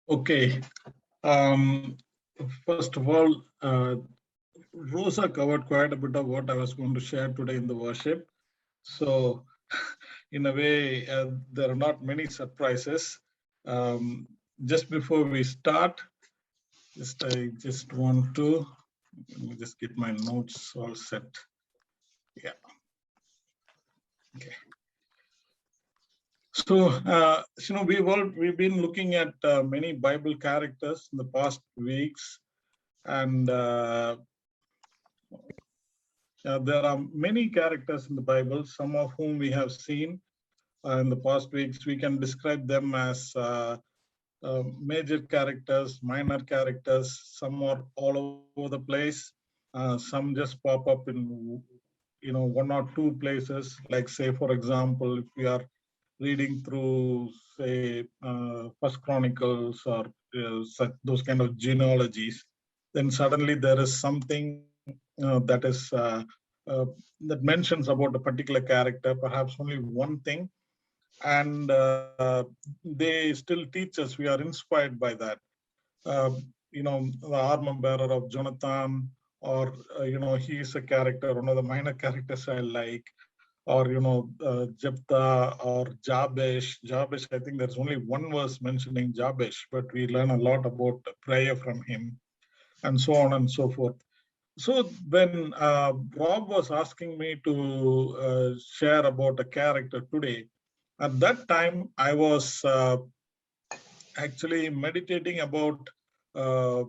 Okay. Um, First of all, Rosa covered quite a bit of what I was going to share today in the worship. So, in a way, there are not many surprises. Um, just before we start, I just want to let me just get my notes all set. Yeah. Okay. So, we've been looking at many Bible characters in the past weeks, and there are many characters in the Bible, some of whom we have seen in the past weeks. We can describe them as major characters, minor characters. Some are all over the place. Some just pop up in one or two places. Like, say, for example, if we are reading through, say, First Chronicles or those kind of genealogies, then suddenly there is something uh, that mentions about a particular character, perhaps only one thing, and they still teach us. We are inspired by that. Uh, the armor bearer of Jonathan, or he is a character, one of the minor characters I like, or Jephthah or Jabesh. Jabesh, I think there's only one verse mentioning Jabesh, but we learn a lot about prayer from him, and so on and so forth. So when Rob was asking me to share about a character today, at that time I was actually meditating about uh,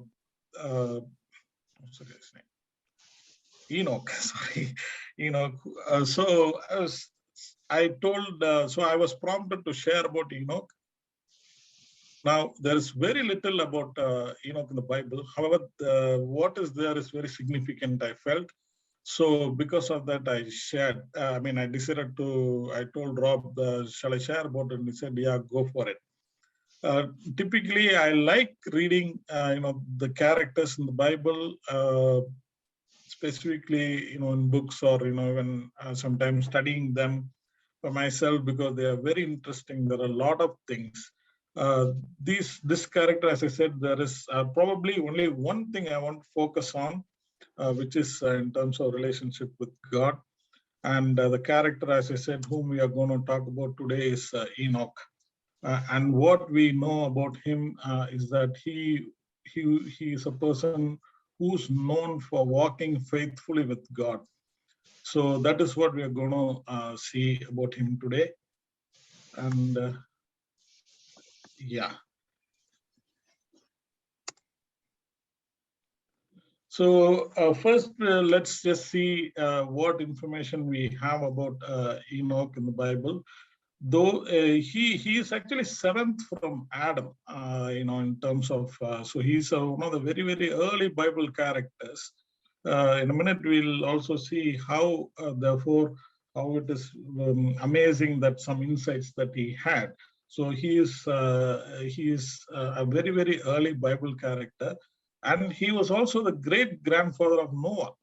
what's the guy's name? Enoch. Sorry, Enoch. So I was prompted to share about Enoch. Now, there is very little about Enoch in the Bible. However, what is there is very significant, I felt. So because of that, I shared. I decided to. I told Rob, "Shall I share about it?" And he said, "Yeah, go for it." Typically, I like reading, the characters in the Bible, specifically, in books, or even sometimes studying them for myself, because they are very interesting. There are a lot of things. This character, as I said, there is probably only one thing I want to focus on, which is in terms of relationship with God. And the character, as I said, whom we are going to talk about today is Enoch. And what we know about him is that he is a person who's known for walking faithfully with God. So that is what we are going to see about him today. And yeah. So first, let's just see what information we have about Enoch in the Bible. Though he is actually seventh from Adam, in terms of, so he's one of the very, very early Bible characters. In a minute, we'll also see how, therefore, how it is amazing that some insights that he had. So he is a very, very early Bible character, and he was also the great grandfather of Noah.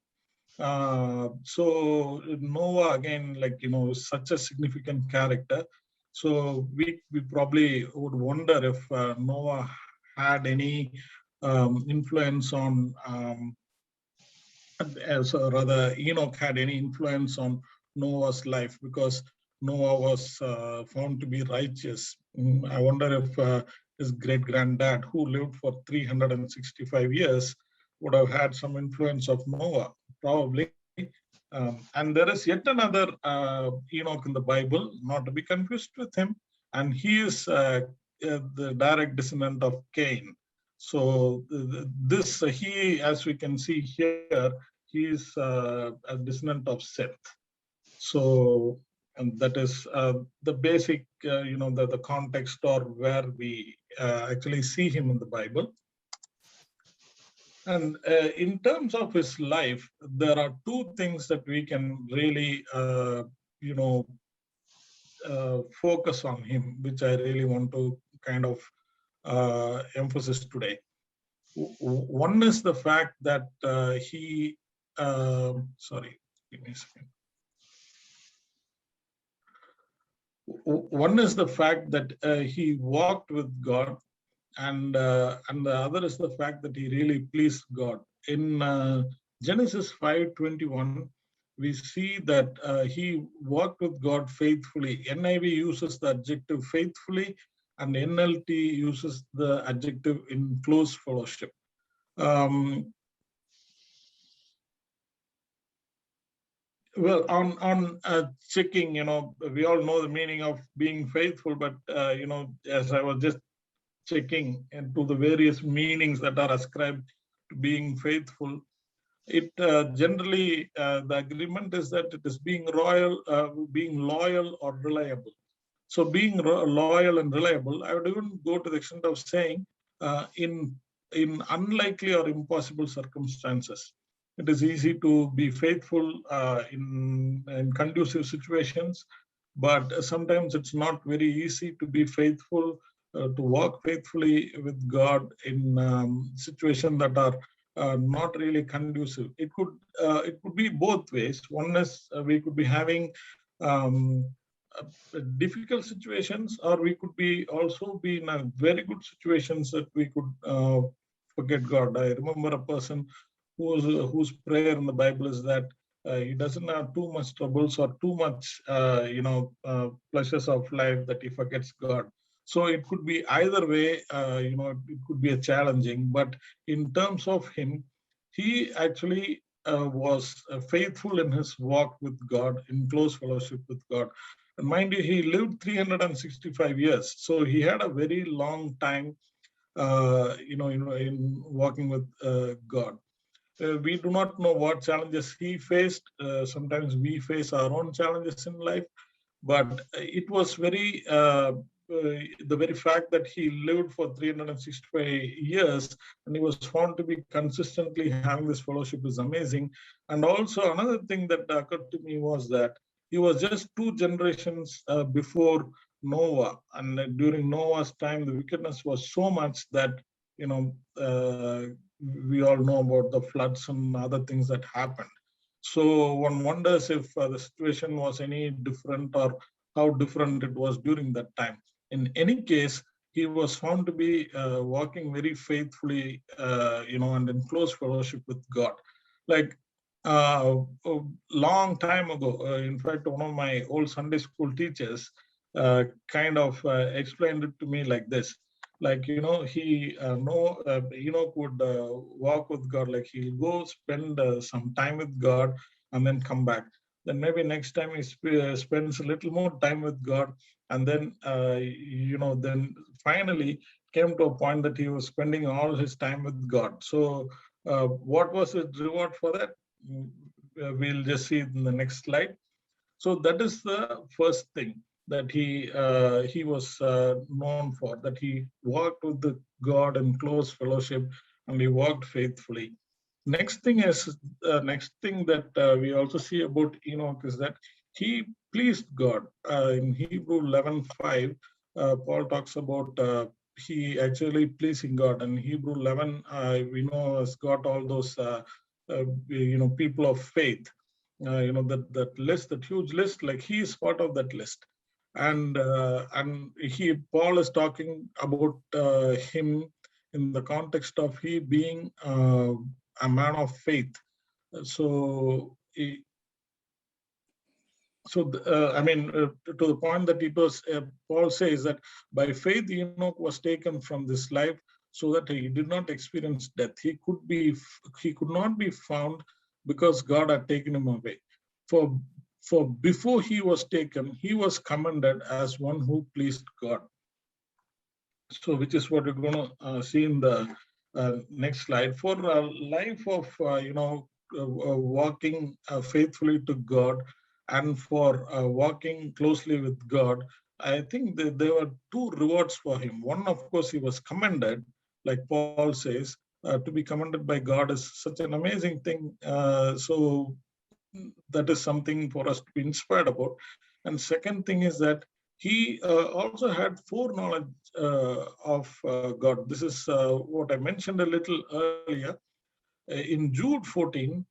So Noah, again, such a significant character. So we probably would wonder if Noah had any influence on, so rather Enoch had any influence on Noah's life, because Noah was found to be righteous. I wonder if his great granddad, who lived for 365 years, would have had some influence of Noah, probably. And there is yet another Enoch in the Bible, not to be confused with him, and he is the direct descendant of Cain. So he, as we can see here, he is a descendant of Seth. So, and that is the basic, the context, or where we actually see him in the Bible. And in terms of his life, there are two things that we can really, focus on him, which I really want to kind of emphasize today. One is the fact that sorry, give me a second. One is the fact that he walked with God, and the other is the fact that he really pleased God. In Genesis 5:21, we see that he walked with God faithfully. NIV uses the adjective faithfully, and NLT uses the adjective in close fellowship. Well, on checking, we all know the meaning of being faithful, but as I was just checking into the various meanings that are ascribed to being faithful, it generally the agreement is that it is being loyal or reliable. So being loyal and reliable, I would even go to the extent of saying in unlikely or impossible circumstances. It is easy to be faithful in conducive situations, but sometimes it's not very easy to be faithful, to walk faithfully with God in situations that are not really conducive. It could be both ways. One is we could be having difficult situations, or we could be also be in a very good situations that we could forget God. I remember a person whose prayer in the Bible is that he doesn't have too much troubles or too much pleasures of life that he forgets God. So it could be either way. It could be a challenging, but in terms of him, he actually was faithful in his walk with God, in close fellowship with God. And mind you, he lived 365 years. So he had a very long time, in walking with God. We do not know what challenges he faced. Sometimes we face our own challenges in life, but it was the very fact that he lived for 365 years and he was found to be consistently having this fellowship is amazing. And also another thing that occurred to me was that he was just 2 generations before Noah, and during Noah's time the wickedness was so much that we all know about the floods and other things that happened. So one wonders if the situation was any different or how different it was during that time. In any case, he was found to be walking very faithfully, and in close fellowship with God. Like a long time ago, in fact, one of my old Sunday school teachers kind of explained it to me like this. Like, Enoch would walk with God, like he'll go spend some time with God and then come back. Then maybe next time he spends a little more time with God, and then then finally came to a point that he was spending all his time with God. So what was his reward for that? We'll just see it in the next slide. So that is the first thing that he was known for, that he walked with the God in close fellowship and he walked faithfully. Next thing that we also see about Enoch is that he pleased God. In Hebrew 11:5, Paul talks about he actually pleasing God. And Hebrew 11, we know, has got all those people of faith. That list, that huge list, like he is part of that list. And Paul is talking about him in the context of he being a man of faith. So to the point that it was, Paul says that by faith Enoch was taken from this life so that he did not experience death. He could not be found because God had taken him away. For before he was taken, he was commended as one who pleased God. So, which is what we're going to see in the next slide. For a life of walking faithfully to God, and for walking closely with God, I think that there were 2 rewards for him. One, of course, he was commended, like Paul says, to be commended by God is such an amazing thing. So that is something for us to be inspired about. And second thing is that he also had foreknowledge of God. This is what I mentioned a little earlier. In Jude 14,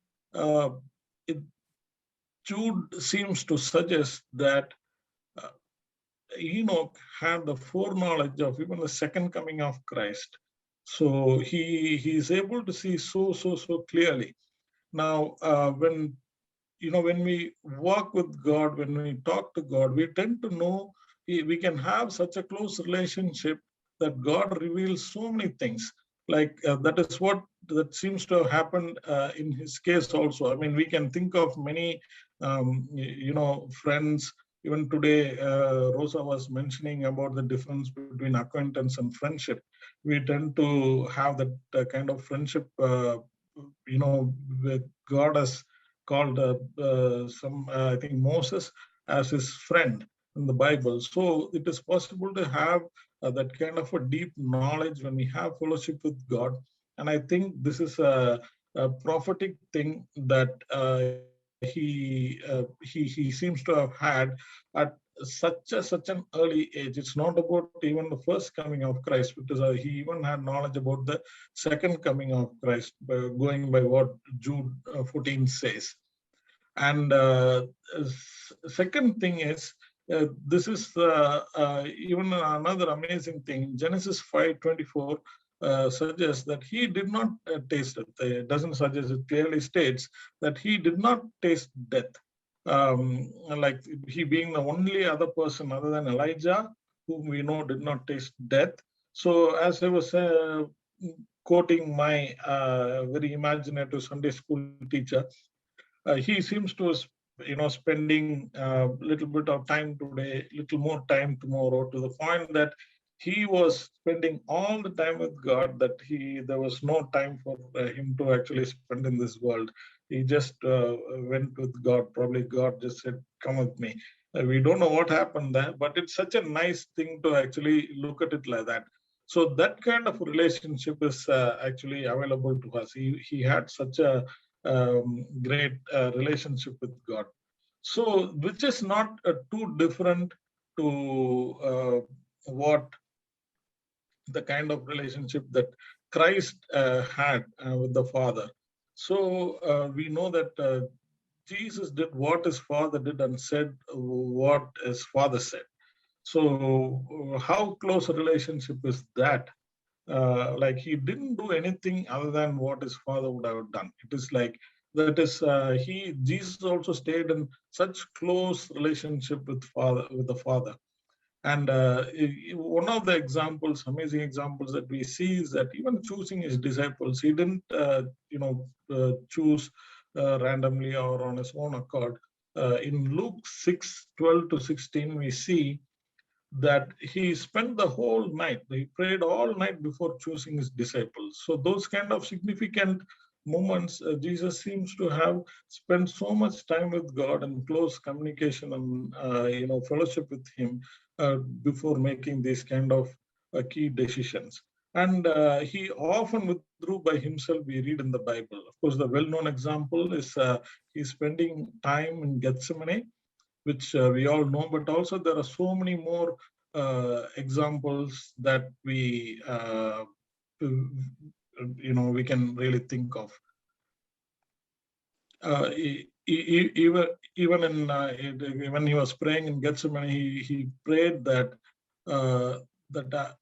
Jude seems to suggest that Enoch had the foreknowledge of even the second coming of Christ. So he is able to see so clearly. Now, when we walk with God, when we talk to God, we tend to know we can have such a close relationship that God reveals so many things. Like that is what that seems to have happened in his case also. I mean, we can think of many, friends. Even today, Rosa was mentioning about the difference between acquaintance and friendship. We tend to have that kind of friendship, with God as called I think Moses as his friend in the Bible. So it is possible to have that kind of a deep knowledge when we have fellowship with God. And I think this is a prophetic thing that he seems to have had at such an early age. It's not about even the first coming of Christ, because he even had knowledge about the second coming of Christ, going by what Jude 14 says. And second thing is, this is even another amazing thing. Genesis 5:24 suggests that he did not taste it. It doesn't suggest, it clearly states that he did not taste death. Like he being the only other person other than Elijah, whom we know did not taste death. So as I was quoting my very imaginative Sunday school teacher, he seems to spending a little bit of time today, little more time tomorrow, to the point that he was spending all the time with God, that there was no time for him to actually spend in this world. He just went with God. Probably God just said, come with me. We don't know what happened there, but it's such a nice thing to actually look at it like that. So that kind of relationship is actually available to us. He had such a great relationship with God. So, which is not too different to what the kind of relationship that Christ had with the Father. So, we know that Jesus did what his Father did and said what his Father said. So, how close a relationship is that? Like he didn't do anything other than what his father would have done. It is like that is Jesus also stayed in such close relationship with the Father. And one of the examples, amazing examples that we see is that even choosing his disciples, he didn't choose randomly or on his own accord. In Luke 6:12-16, we see that he spent the whole night, he prayed all night before choosing his disciples. So those kind of significant moments, Jesus seems to have spent so much time with God and close communication and fellowship with him before making these kind of key decisions. And he often withdrew by himself, we read in the Bible. Of course, the well-known example is he's spending time in Gethsemane, which we all know, but also there are so many more examples that we can really think of. Even when he was praying in Gethsemane, he prayed that that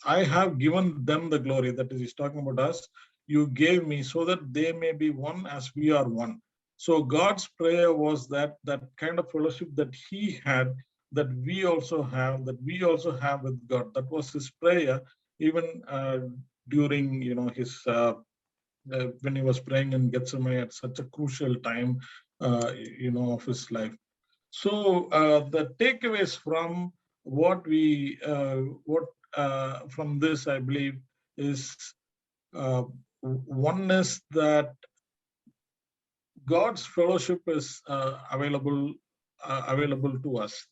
I have given them the glory. That is, he's talking about us. You gave me so that they may be one as we are one. So God's prayer was that kind of fellowship that he had, that we also have with God. That was his prayer, even during his when he was praying in Gethsemane at such a crucial time of his life. So the takeaways from what from this, I believe, is one is that God's fellowship is available to us,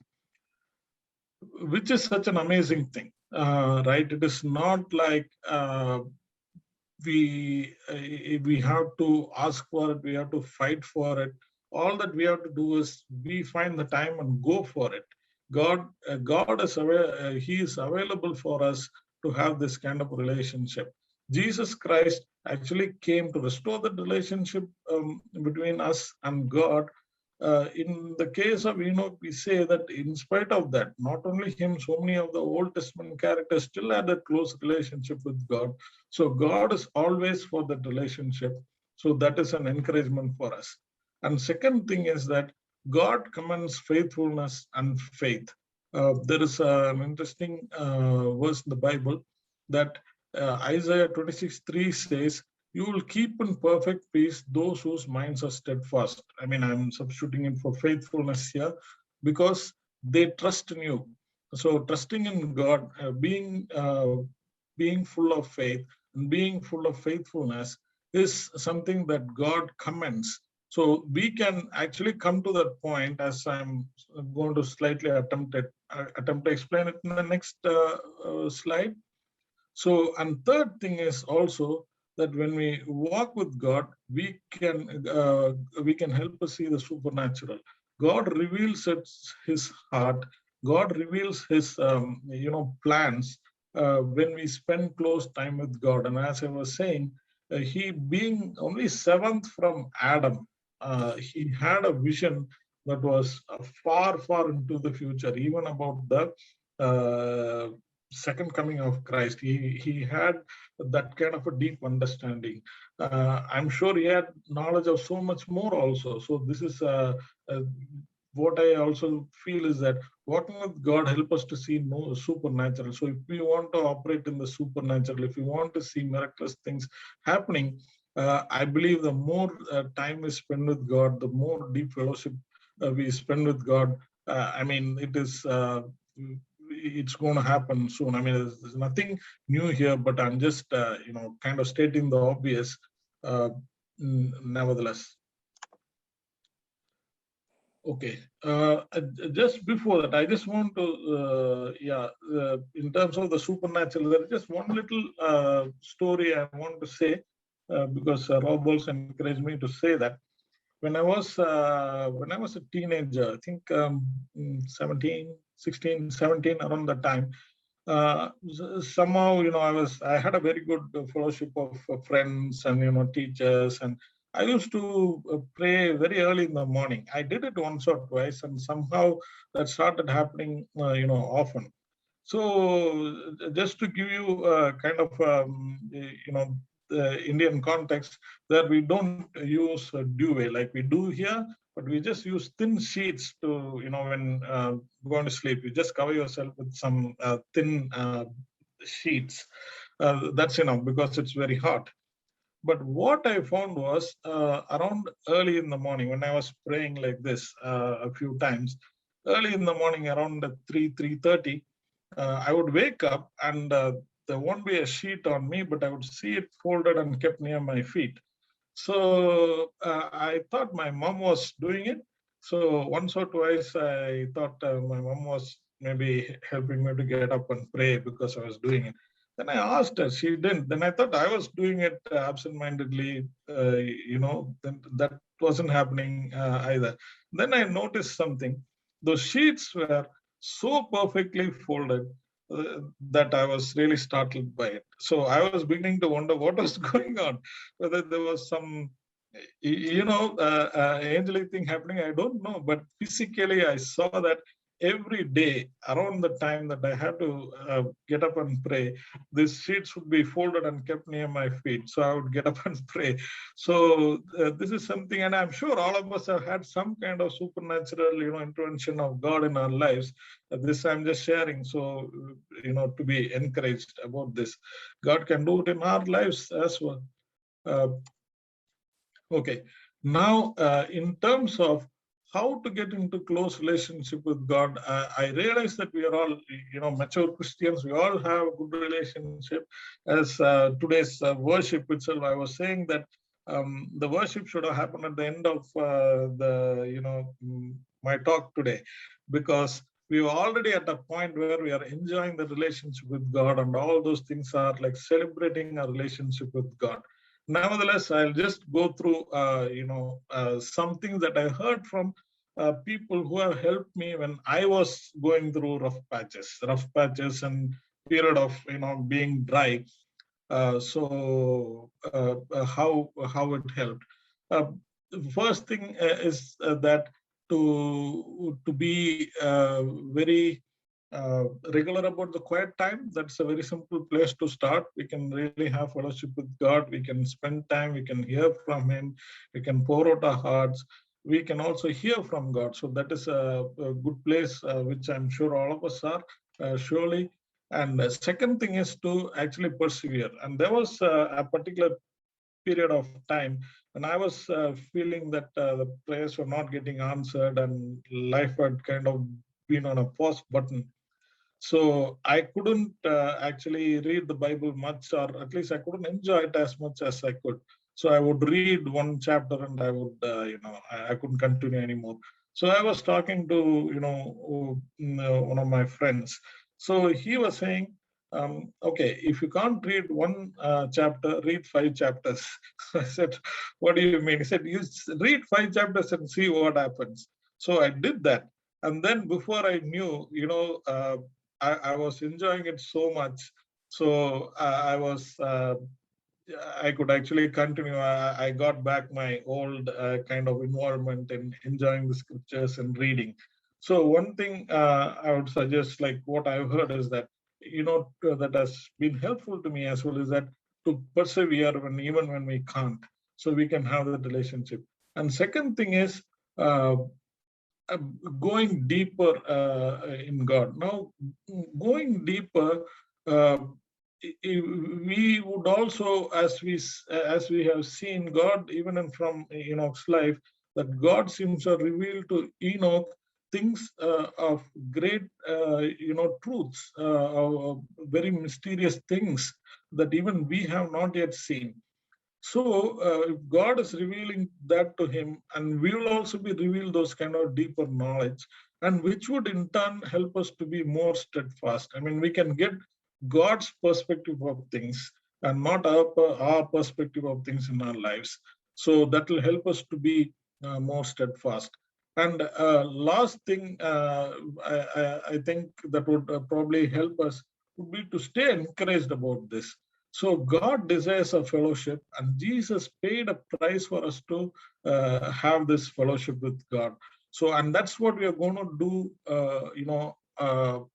which is such an amazing thing, right? It is not like we have to ask for it, we have to fight for it. All that we have to do is we find the time and go for it. God is he is available for us to have this kind of relationship. Jesus Christ actually came to restore the relationship between us and God In the case of Enoch, we say that in spite of that, not only him, so many of the Old Testament characters still had a close relationship with God. So God is always for that relationship. So that is an encouragement for us. And second thing is that God commands faithfulness and faith. There is an interesting verse in the Bible that Isaiah 26:3 says, "You will keep in perfect peace those whose minds are steadfast." I mean, I'm substituting it for faithfulness here because they trust in you. So trusting in God, being full of faith and being full of faithfulness is something that God commends. So we can actually come to that point, as I'm going to slightly attempt to explain it in the next slide. So, and third thing is also that when we walk with God, we can help us see the supernatural. God reveals His heart. God reveals His plans when we spend close time with God. And as I was saying, He being only seventh from Adam, He had a vision that was far, far into the future, even about the second coming of Christ. He had that kind of a deep understanding. I'm sure he had knowledge of so much more also. So this is what I also feel is that walking with God help us to see no supernatural. So if we want to operate in the supernatural, if we want to see miraculous things happening, I believe the more time we spend with God, the more deep fellowship we spend with God. I mean, it's going to happen soon. I mean, there's nothing new here, but I'm just, kind of stating the obvious. Nevertheless. Okay. Just before that, I just want to, in terms of the supernatural, there is just one little story I want to say, because Rob also encouraged me to say that. When I was a teenager, I think 17, 16, 17, around that time, somehow, I had a very good fellowship of friends and, teachers, and I used to pray very early in the morning. I did it once or twice, and somehow that started happening, often. So just to give you kind of, the Indian context, that we don't use duvet like we do here, but we just use thin sheets to, when going to sleep, you just cover yourself with some thin sheets. That's enough because it's very hot. But what I found was around early in the morning when I was praying like this a few times, early in the morning around 3:30, I would wake up and there won't be a sheet on me, but I would see it folded and kept near my feet. So I thought my mom was doing it. So once or twice I thought my mom was maybe helping me to get up and pray because I was doing it. Then I asked her, she didn't. Then I thought I was doing it absent-mindedly, then that wasn't happening either. Then I noticed something. Those sheets were so perfectly folded that I was really startled by it. So I was beginning to wonder what was going on, whether there was some, angelic thing happening. I don't know, but physically I saw that every day around the time that I had to get up and pray, these sheets would be folded and kept near my feet. So I would get up and pray. So this is something, and I'm sure all of us have had some kind of supernatural, intervention of God in our lives. This I'm just sharing. So, to be encouraged about this. God can do it in our lives as well. Okay. Now, in terms of how to get into close relationship with God, I realize that we are all, mature Christians. We all have a good relationship. As today's worship itself, I was saying that the worship should have happened at the end of my talk today, because we are already at a point where we are enjoying the relationship with God, and all those things are like celebrating our relationship with God. Nevertheless, I'll just go through, some things that I heard from people who have helped me when I was going through rough patches and period of, being dry. How it helped. The first thing is that to be very regular about the quiet time. That's a very simple place to start. We can really have fellowship with God. We can spend time. We can hear from Him. We can pour out our hearts. We can also hear from God. So that is a good place, which I'm sure all of us are, surely. And the second thing is to actually persevere. And there was a particular period of time when I was feeling that the prayers were not getting answered and life had kind of been on a pause button. So I couldn't actually read the Bible much, or at least I couldn't enjoy it as much as I could. So I would read one chapter and I would, I couldn't continue anymore. So I was talking to, one of my friends. So he was saying, okay, if you can't read one chapter, read 5 chapters. I said, what do you mean? He said, you read 5 chapters and see what happens. So I did that. And then before I knew, I was enjoying it so much. So I could actually continue. I got back my old kind of involvement in enjoying the scriptures and reading. So one thing I would suggest, like what I've heard, is that that has been helpful to me as well, is that to persevere even when we can't, so we can have that relationship. And second thing is uh, going deeper in God. Now, going deeper, uh, we would also, as we have seen God, even from Enoch's life, that God seems to reveal to Enoch things of great, truths, very mysterious things that even we have not yet seen. So if God is revealing that to him, and we will also be revealed those kind of deeper knowledge, and which would in turn help us to be more steadfast. I mean, we can get God's perspective of things and not our perspective of things in our lives. So that will help us to be more steadfast. And last thing I think that would probably help us would be to stay encouraged about this. So God desires a fellowship, and Jesus paid a price for us to have this fellowship with God. So, and that's what we are going to do,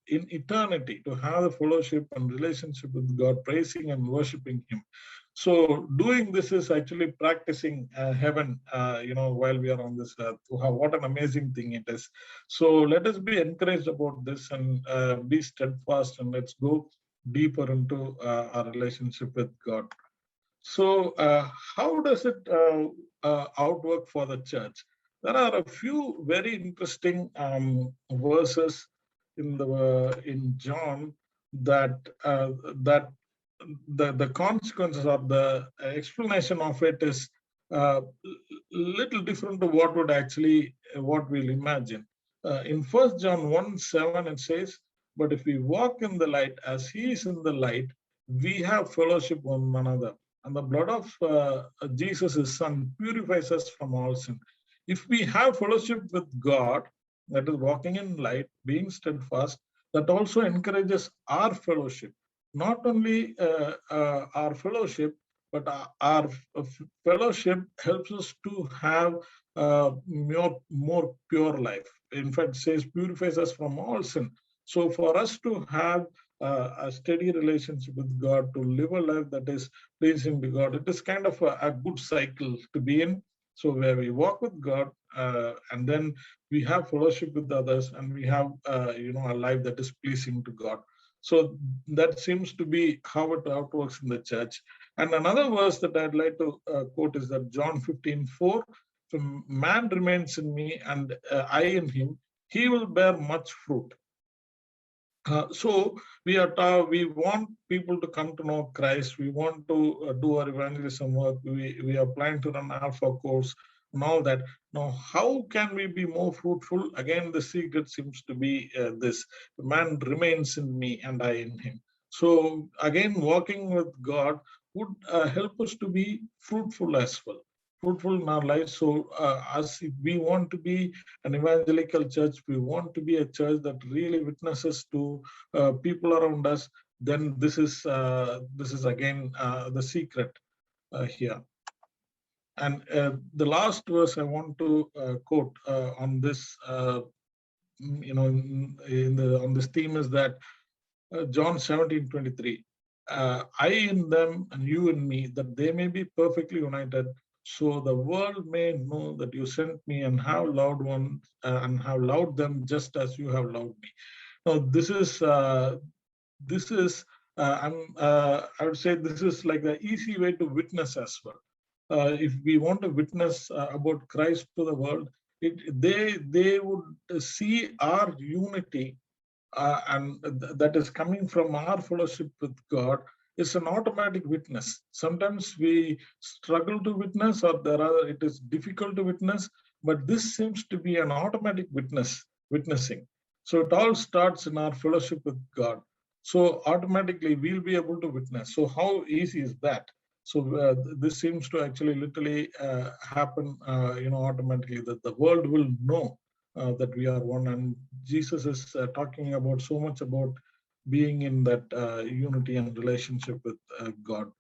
in eternity, to have the fellowship and relationship with God, praising and worshiping Him. So, doing this is actually practicing heaven, while we are on this earth. What an amazing thing it is. So, let us be encouraged about this and be steadfast, and let's go deeper into our relationship with God. So, how does it outwork for the church? There are a few very interesting verses in John that that the consequences of the explanation of it is little different to what would actually what we'll imagine. In 1 John 1:7 it says, "But if we walk in the light as He is in the light, we have fellowship with one another, and the blood of Jesus, His Son, purifies us from all sin." If we have fellowship with God, that is walking in light, being steadfast, that also encourages our fellowship. Not only our fellowship, but our fellowship helps us to have more pure life. In fact, it says purifies us from all sin. So for us to have a steady relationship with God, to live a life that is pleasing to God, it is kind of a good cycle to be in. So where we walk with God, and then we have fellowship with others, and we have a life that is pleasing to God. So that seems to be how it outworks in the church. And another verse that I'd like to quote is that John 15:4, "If man remains in me and I in him, he will bear much fruit." So we want people to come to know Christ. We want to do our evangelism work. We are planning to run Alpha course and all that. Now, how can we be more fruitful? Again, the secret seems to be this: the man remains in me and I in him. So again, walking with God would help us to be fruitful as well, fruitful in our lives. So as if we want to be an evangelical church, we want to be a church that really witnesses to people around us, then this is again the secret here. And the last verse I want to quote on this, on this theme is that John 17:23. I in them and you in me, that they may be perfectly united, so the world may know that you sent me and have loved one and have loved them just as you have loved me. Now, this is I would say this is like the easy way to witness as well. If we want to witness about Christ to the world, they would see our unity, that is coming from our fellowship with God, is an automatic witness. Sometimes we struggle to witness, or it is difficult to witness, but this seems to be an automatic witnessing. So it all starts in our fellowship with God. So automatically we'll be able to witness. So how easy is that? So this seems to actually literally happen, automatically, that the world will know that we are one. And Jesus is talking about so much about being in that unity and relationship with God.